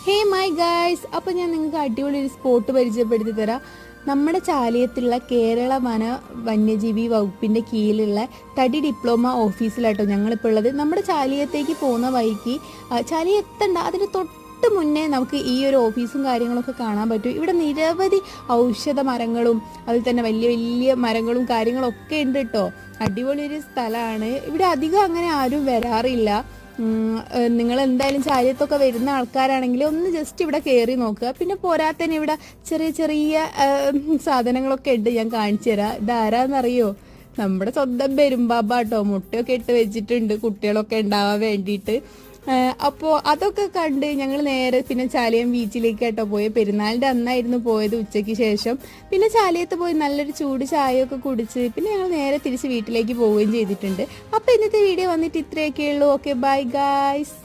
Hey my guys, അപ്പോൾ ഞാൻ നിങ്ങൾക്ക് അടിപൊളി ഒരു സ്പോട്ട് പരിചയപ്പെടുത്തി തരാം. നമ്മുടെ ചാലിയത്തുള്ള കേരള വന്യജീവി വകുപ്പിൻ്റെ കീഴിലുള്ള തടി ഡിപ്ലോമ ഓഫീസിലാട്ടോ ഞങ്ങളിപ്പോൾ ഉള്ളത്. നമ്മുടെ ചാലിയത്തേക്ക് പോകുന്ന വഴിക്ക് ചാലിയം എത്തണ്ട, അതിന് തൊട്ട് മുന്നേ നമുക്ക് ഈ ഒരു ഓഫീസും കാര്യങ്ങളൊക്കെ കാണാൻ പറ്റും. ഇവിടെ നിരവധി ഔഷധ മരങ്ങളും അതിൽ തന്നെ വലിയ വലിയ മരങ്ങളും കാര്യങ്ങളൊക്കെ ഉണ്ട് കേട്ടോ. അടിപൊളി ഒരു സ്ഥലമാണ്. ഇവിടെ അധികം അങ്ങനെ ആരും വരാറില്ല. നിങ്ങൾ എന്തായാലും ചാലിയത്തൊക്കെ വരുന്ന ആൾക്കാരാണെങ്കിൽ ഒന്ന് ജസ്റ്റ് ഇവിടെ കയറി നോക്കുക. പിന്നെ പോരാത്തന്നെ ഇവിടെ ചെറിയ ചെറിയ സാധനങ്ങളൊക്കെ ഉണ്ട്, ഞാൻ കാണിച്ചു തരാം. ഇതാരാന്നറിയോ? നമ്മുടെ സ്വന്തം പെരുമ്പാമ്പ കേട്ടോ. മുട്ടയൊക്കെ ഇട്ട് വെച്ചിട്ടുണ്ട് കുട്ടികളൊക്കെ ഉണ്ടാവാൻ വേണ്ടിയിട്ട്. അപ്പോൾ അതൊക്കെ കണ്ട് ഞങ്ങൾ നേരെ പിന്നെ ചാലിയം ബീച്ചിലേക്ക് കേട്ടോ പോയി. പെരുന്നാളിൻ്റെ അന്നായിരുന്നു പോയത്, ഉച്ചയ്ക്ക് ശേഷം. പിന്നെ ചാലിയത്ത് പോയി നല്ലൊരു ചൂട് ചായയൊക്കെ കുടിച്ച് പിന്നെ ഞങ്ങൾ നേരെ തിരിച്ച് വീട്ടിലേക്ക് പോവുകയും ചെയ്തിട്ടുണ്ട്. അപ്പോൾ ഇന്നത്തെ വീഡിയോ വന്നിട്ട് ഇത്രയൊക്കെ ഉള്ളൂ. Okay, bye guys.